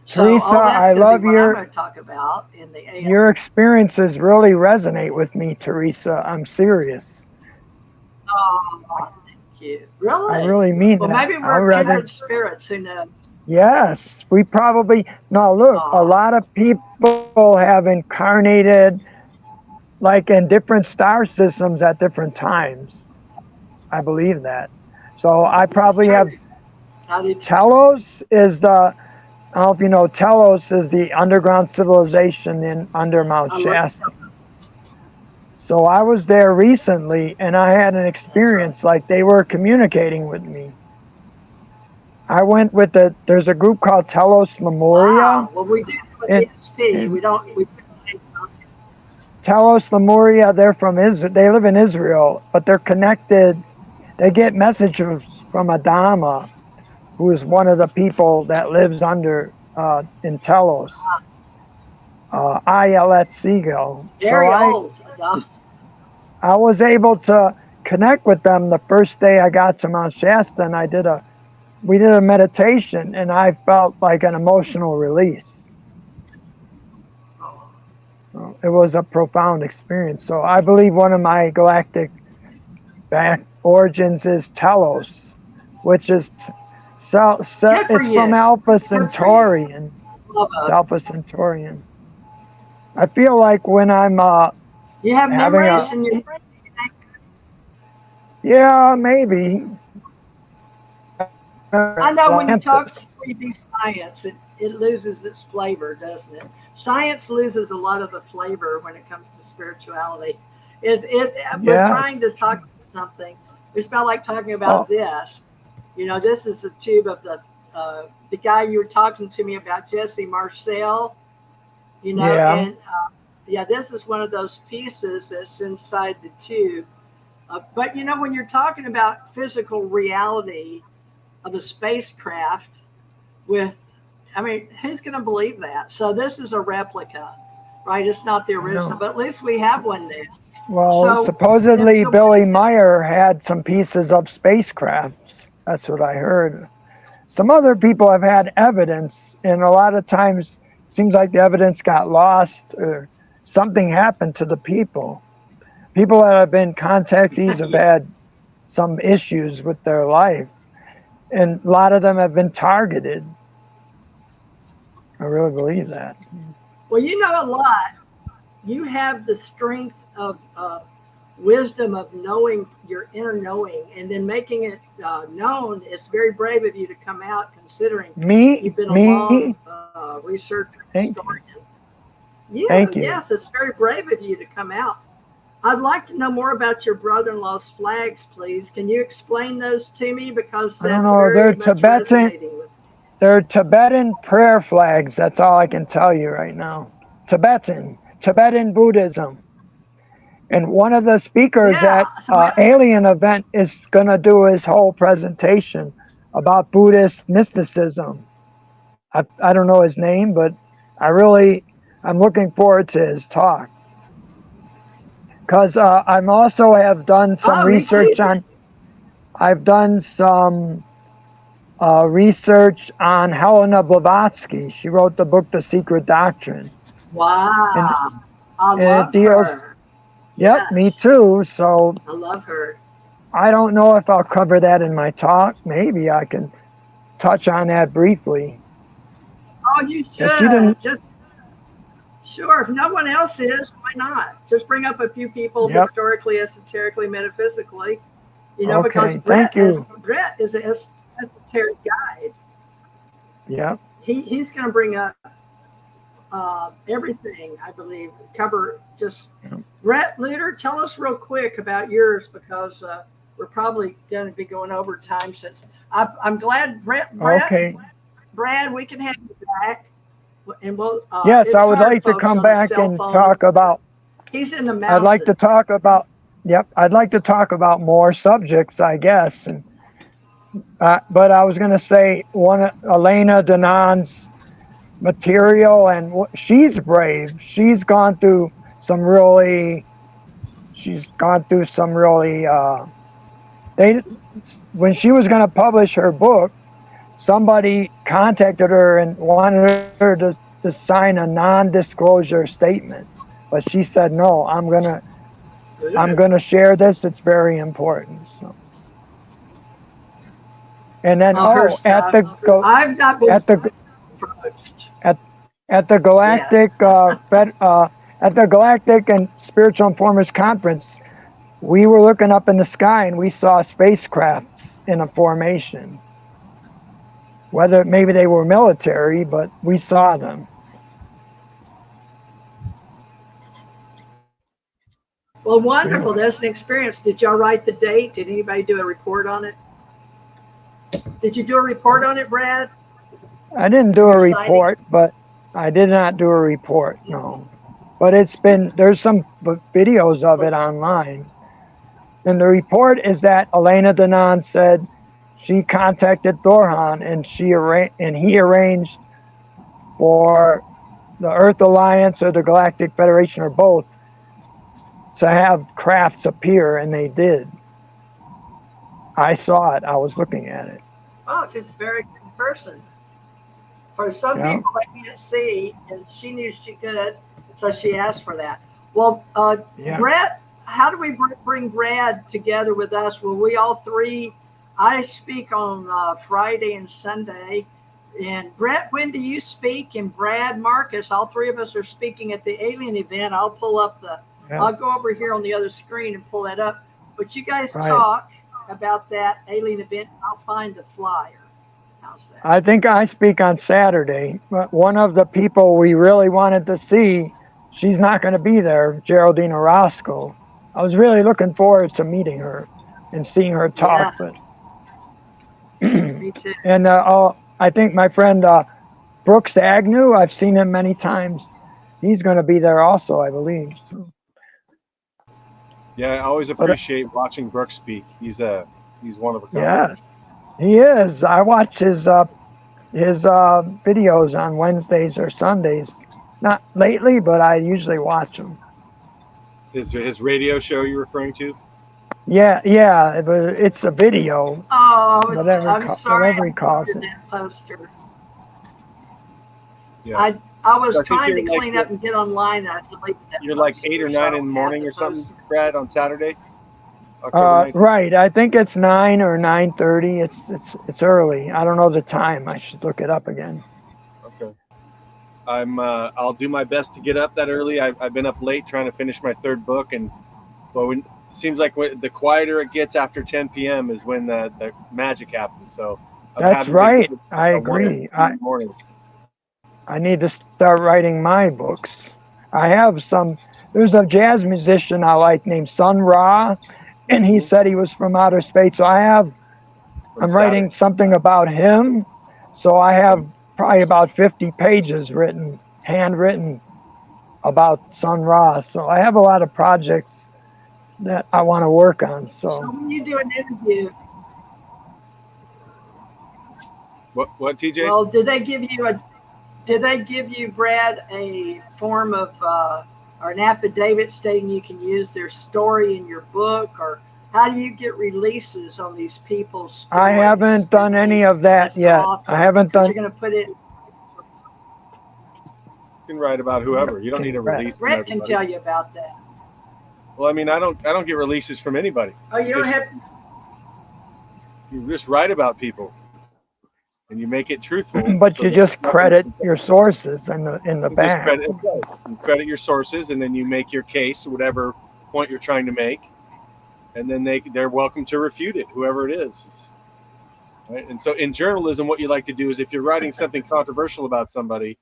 Teresa, so I love I'm going to talk about in the AM. Your experiences really resonate with me, Teresa. I'm serious. Oh, thank you. Really? I really mean that. Well, maybe we're kindred spirits. Who knows? Yes, we probably, no, look, a lot of people have incarnated like in different star systems at different times. I believe that. So I probably have, Telos is the, I don't know if you know, Telos is the underground civilization in under Mount Shasta. So I was there recently, and I had an experience like they were communicating with me. I went with there's a group called Telos Lemuria. Wow. Well, we did with ESP. We Telos Lemuria, they're from Israel. They live in Israel, but they're connected. They get messages from Adama, who is one of the people that lives under in Telos. Ayelet Siegel. Very old. I was able to connect with them the first day I got to Mount Shasta, and we did a meditation, and I felt like an emotional release. So it was a profound experience. So I believe one of my galactic origins is Telos, which is it's from Alpha Centaurian. It's Alpha Centaurian. I feel like when I'm you have memories in your brain. Yeah, maybe. I know when you talk 3D science, it loses its flavor, doesn't it? Science loses a lot of the flavor when it comes to spirituality. We're trying to talk about something. It's about like talking about this. You know, this is a tube of the guy you were talking to me about, Jesse Marcel. You know, and this is one of those pieces that's inside the tube. But you know, when you're talking about physical reality of a spacecraft who's going to believe that? So this is a replica, right? It's not the original, but at least we have one there. Well, supposedly Billy Meyer had some pieces of spacecraft. That's what I heard. Some other people have had evidence, and a lot of times it seems like the evidence got lost or something happened to the people. People that have been contactees have had some issues with their life, and a lot of them have been targeted. I really believe that. Well, you know a lot. You have the strength of wisdom of knowing your inner knowing and then making it known. It's very brave of you to come out, considering you've been a long research historian. Thank you. Yes, it's very brave of you to come out. I'd like to know more about your brother-in-law's flags, please. Can you explain those to me? Because that's I don't know, very much resonating with me. They're Tibetan prayer flags. That's all I can tell you right now. Tibetan Buddhism. And one of the speakers at Alien event is going to do his whole presentation about Buddhist mysticism. I don't know his name, but I'm looking forward to his talk. Because I'm also have done some research on, I've done some research on Helena Blavatsky. She wrote the book, The Secret Doctrine. Wow. I love her. Yep, yes. Me too. So I love her. I don't know if I'll cover that in my talk. Maybe I can touch on that briefly. Oh, you should. Just sure. If no one else is, why not? Just bring up a few people historically, esoterically, metaphysically. You know, because Bret is an esoteric guide. Yep. He's going to bring up everything, I believe, cover just Bret, Lueder, tell us real quick about yours, because we're probably going to be going over time. Since I'm glad Brad, we can have you back, and we'll yes, I would like to come back and talk about, he's in the mountains. I'd like to talk about I'd like to talk about more subjects, I guess. And but I was going to say Elena Danan's material, and she's brave. She's gone through some really when she was going to publish her book, somebody contacted her and wanted her to sign a non-disclosure statement, but she said no. I'm gonna share this. It's very important. So. And then at the Galactic and Spiritual Informers Conference, we were looking up in the sky and we saw spacecrafts in a formation. Whether maybe they were military, but we saw them. Well, wonderful. That's an experience. Did y'all write the date? Did anybody do a report on it? Did you do a report on it, Brad? I didn't do a report, but I did not do a report, no. But there's some videos of it online. And the report is that Elena Danan said she contacted Thorhan and he arranged for the Earth Alliance or the Galactic Federation or both to have crafts appear, and they did. I saw it. I was looking at it. Oh, she's a very good person. For some people, they can't see, and she knew she could, so she asked for that. Well, Bret, how do we bring Brad together with us? Will we all three? I speak on Friday and Sunday. And Bret, when do you speak? And Brad, Markus, all three of us are speaking at the Alien event. I'll pull up I'll go over here on the other screen and pull that up. But you guys talk about that Alien event. I'll find the flyer. How's that? I think I speak on Saturday. But one of the people we really wanted to see, she's not going to be there, Geraldine Orozco. I was really looking forward to meeting her and seeing her talk. But me too. And I think my friend Brooks Agnew, I've seen him many times. He's going to be there also, I believe. So. Yeah, I always appreciate watching Brooks speak. He's one of a kind. Yeah, he is. I watch his videos on Wednesdays or Sundays. Not lately, but I usually watch them. His radio show you're referring to? Yeah, but it's a video. Oh, I'm sorry. Whatever he calls it. That poster. Yeah. I was trying to clean up and get online. I deleted that. You're like 8 or 9 in the morning or something, Brad, on Saturday? Right. I think it's 9 or 9:30. It's early. I don't know the time. I should look it up again. Okay. I'll do my best to get up that early. I've been up late trying to finish my third book, and seems like the quieter it gets after 10 p.m. is when the magic happens. So That's right. I agree. I need to start writing my books. I have some. There's a jazz musician I like named Sun Ra, and he said he was from outer space. So I'm writing something about him. So I have probably about 50 pages written, handwritten, about Sun Ra. So I have a lot of projects that I want to work on. So when you do an interview, what TJ? well, did they give you, Brad, a form of or an affidavit stating you can use their story in your book, or how do you get releases on these people's stories? I haven't done any of that yet. I haven't done. You're going to put it. You can write about whoever. You don't need a release. Brett can tell you about that. Well, I mean, I don't get releases from anybody. Oh, you don't have. You just write about people, and you make it truthful. But you just credit your sources in the back. You credit your sources, and then you make your case, whatever point you're trying to make, and then they're welcome to refute it, whoever it is. Right? And so, in journalism, what you like to do is, if you're writing something controversial about somebody,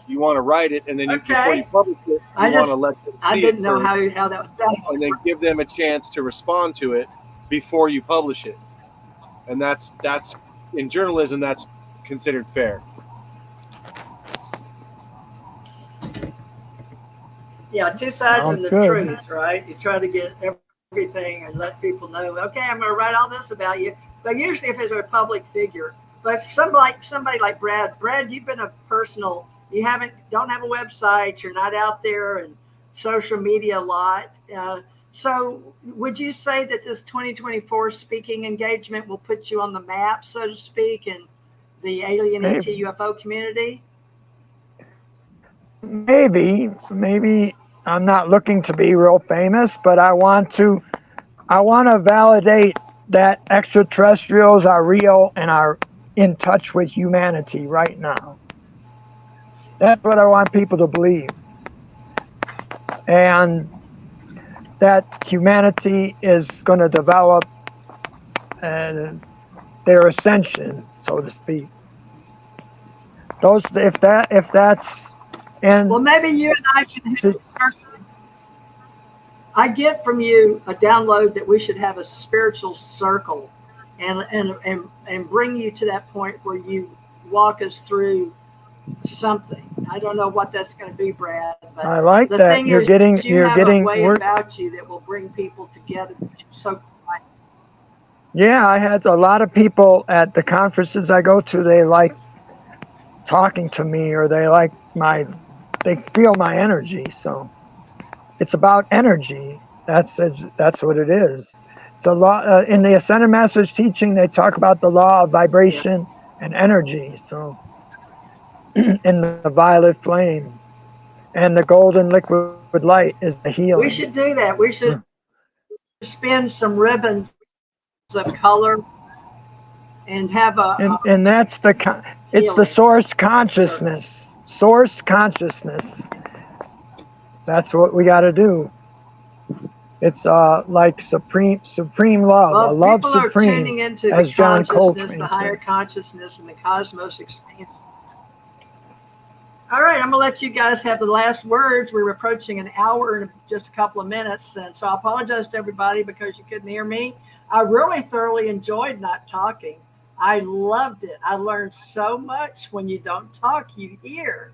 you want to write it, and then before you publish it, you want to let them see I didn't know how that was done. and then give them a chance to respond to it before you publish it. And that's in journalism, that's considered fair. Yeah, two sides Sounds of the good. truth, right? You try to get everything and let people know, okay, I'm going to write all this about you. But usually if it's a public figure, but somebody like Brad, you've been a personal, you don't have a website, you're not out there and social media a lot. So would you say that this 2024 speaking engagement will put you on the map, so to speak, in the alien ET UFO community? Maybe I'm not looking to be real famous, but I want to validate that extraterrestrials are real and are in touch with humanity right now. That's what I want people to believe. And that humanity is going to develop their ascension, so to speak. If that's and well, maybe you and I can. I get from you a download that we should have a spiritual circle, and bring you to that point where you walk us through something. I don't know what that's going to be, Brad. But I like the that. thing You're is, getting you have a way about you that will bring people together. So. Yeah, I had a lot of people at the conferences I go to. They like talking to me, or they feel my energy. So it's about energy. That's what it is. It's a law in the Ascended Masters teaching. They talk about the law of vibration and energy. So in the violet flame, and the golden liquid light is the healing. We should do that. We should spin some ribbons of color and have and that's it's the source consciousness. Source consciousness. That's what we got to do. It's like supreme love. Well, a love people supreme, are tuning into as the John consciousness, Coltrane the higher said. consciousness, and the cosmos expansion. All right, I'm gonna let you guys have the last words. We're approaching an hour in just a couple of minutes, and so I apologize to everybody because you couldn't hear me. I really thoroughly enjoyed not talking. I loved it. I learned so much. When you don't talk, you hear.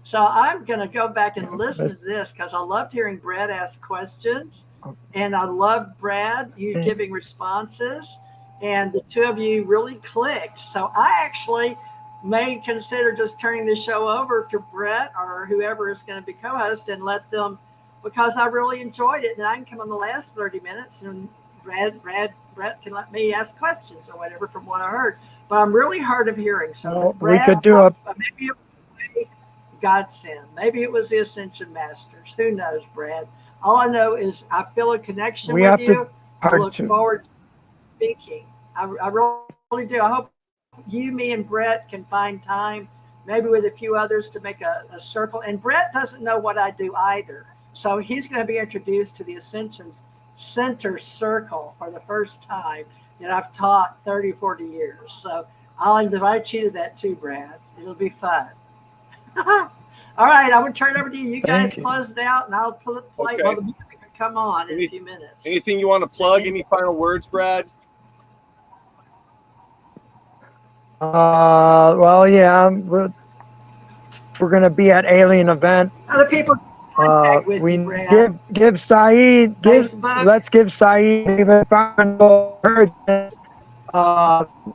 So I'm going to go back and listen to this because I loved hearing Brad ask questions, and I loved Brad, you giving responses, and the two of you really clicked. So I actually may consider just turning the show over to Bret or whoever is going to be co-host and let them, because I really enjoyed it. And I can come on the last 30 minutes and Bret can let me ask questions or whatever from what I heard. But I'm really hard of hearing. So Brad, we could do maybe it was godsend. Maybe it was the Ascension Masters. Who knows, Brad? All I know is I feel a connection with you. I look forward to speaking. I really do. I hope you, me, and Bret can find time, maybe with a few others, to make a circle. And Bret doesn't know what I do either. So he's going to be introduced to the Ascensions center circle for the first time that I've taught 30, 40 years. So I'll invite you to that too, Brad. It'll be fun. All right, I'm going to turn it over to you. You guys close it out, and I'll play while the music will come on in a few minutes. Anything you want to plug? Any final words, Brad? Well, yeah, we're going to be at Alien Event. Other people contact with you, Brad. Give Saeed, let's give Saeed even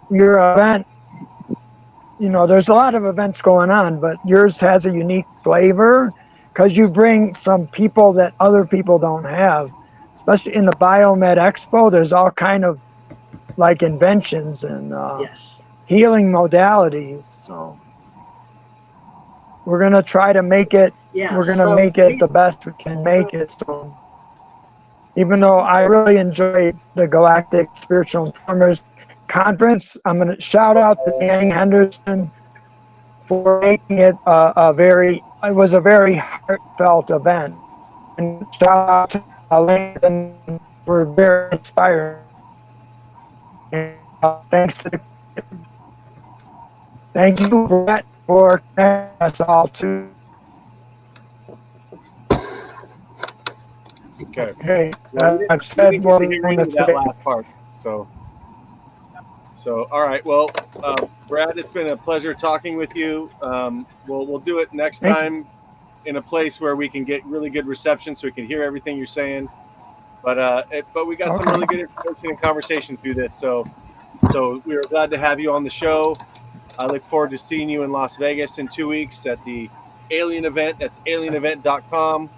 your event. You know, there's a lot of events going on, but yours has a unique flavor because you bring some people that other people don't have. Especially in the Biomed Expo, there's all kind of like inventions and healing modalities. So we're gonna try to make it. We're gonna make it the best we can make it. So even though I really enjoyed the Galactic Spiritual Informers Conference, I'm going to shout out to Dan Henderson for making it it was a very heartfelt event. And shout out to Landon for very inspiring. And thank you, Bret, for connecting us all too. Okay. I've said what I'm going to say. That last part. So, all right. Well, Brad, it's been a pleasure talking with you. We'll do it next time in a place where we can get really good reception, so we can hear everything you're saying. But we got some really good information and conversation through this. So we are glad to have you on the show. I look forward to seeing you in Las Vegas in 2 weeks at the Alien Event. That's alienevent.com.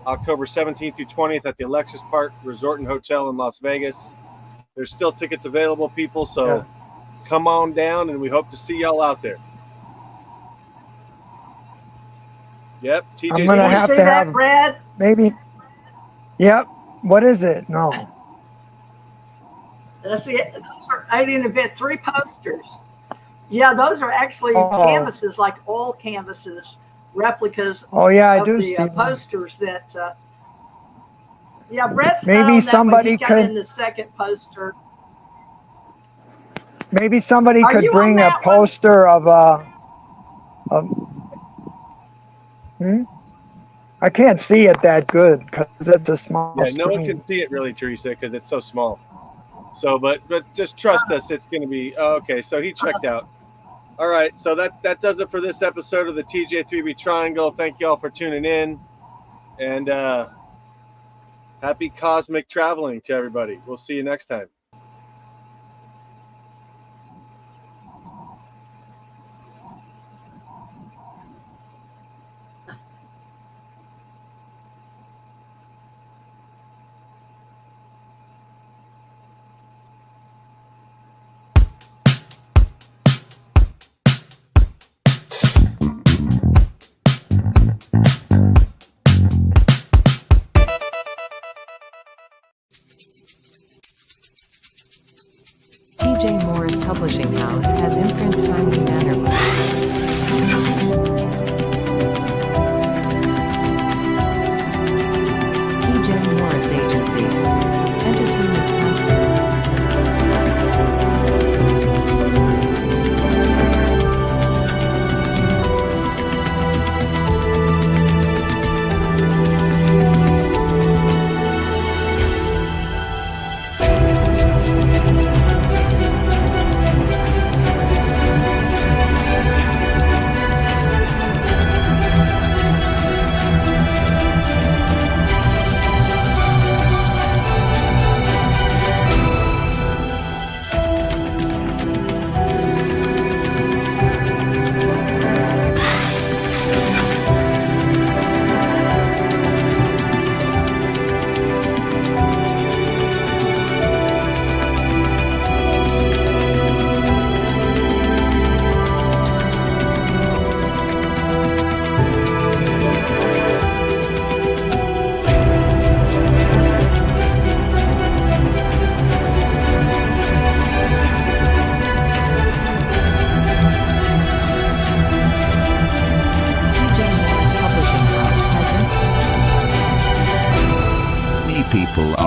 October 17th through 20th at the Alexis Park Resort and Hotel in Las Vegas. There's still tickets available, people, so come on down, and we hope to see y'all out there. Yep, TJ's I'm gonna have to have Brad. Maybe. Yep. What is it? No. Those are Alien Event 3 posters. Yeah, those are actually canvases, like oil canvases, replicas. Oh yeah, I of do the see posters that. Yeah, Bret's maybe somebody got could in the second poster. Maybe somebody could bring a poster of I can't see it that good because it's a small screen. No one can see it really, Teresa, because it's so small. So, but just trust us, it's going to be okay. So he checked out. All right, so that does it for this episode of the TJ3B Triangle. Thank you all for tuning in, and happy cosmic traveling to everybody. We'll see you next time. TJ Morris Publishing House has imprint timely manner. TJ Morris Agency. Entertainment Content.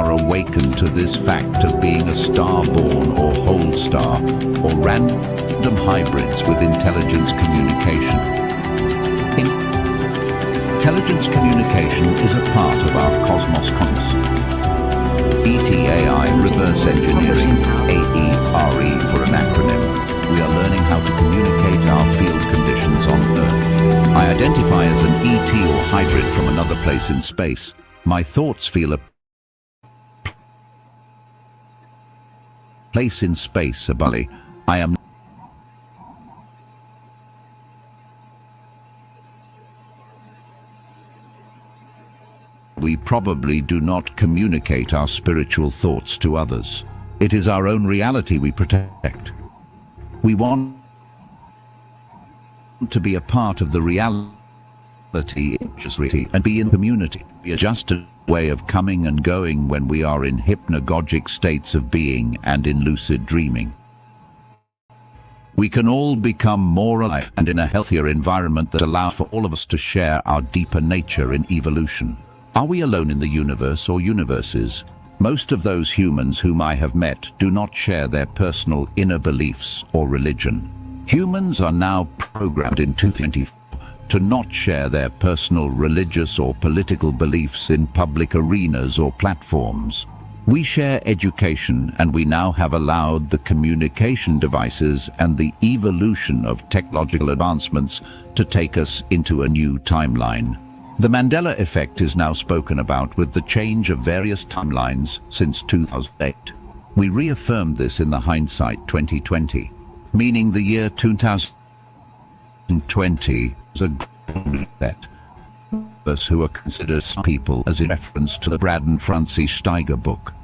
are awakened to this fact of being a star-born or whole star, or random hybrids with intelligence communication. Intelligence communication is a part of our cosmos consciousness. ETAI reverse engineering, AERE for an acronym. We are learning how to communicate our field conditions on Earth. I identify as an ET or hybrid from another place in space. My thoughts feel a place in space above. I am We probably do not communicate our spiritual thoughts to others. It is our own reality we protect. We want to be a part of the reality and be in community. We are just a way of coming and going when we are in hypnagogic states of being and in lucid dreaming. We can all become more alive and in a healthier environment that allows for all of us to share our deeper nature in evolution. Are we alone in the universe or universes? Most of those humans whom I have met do not share their personal inner beliefs or religion. Humans are now programmed in 2024 to not share their personal religious or political beliefs in public arenas or platforms. We share education, and we now have allowed the communication devices and the evolution of technological advancements to take us into a new timeline. The Mandela effect is now spoken about with the change of various timelines since 2008. We reaffirmed this in the hindsight 2020, meaning the year 2020 was a reset. Us who are considered some people as in reference to the Brad and Francie Steiger book.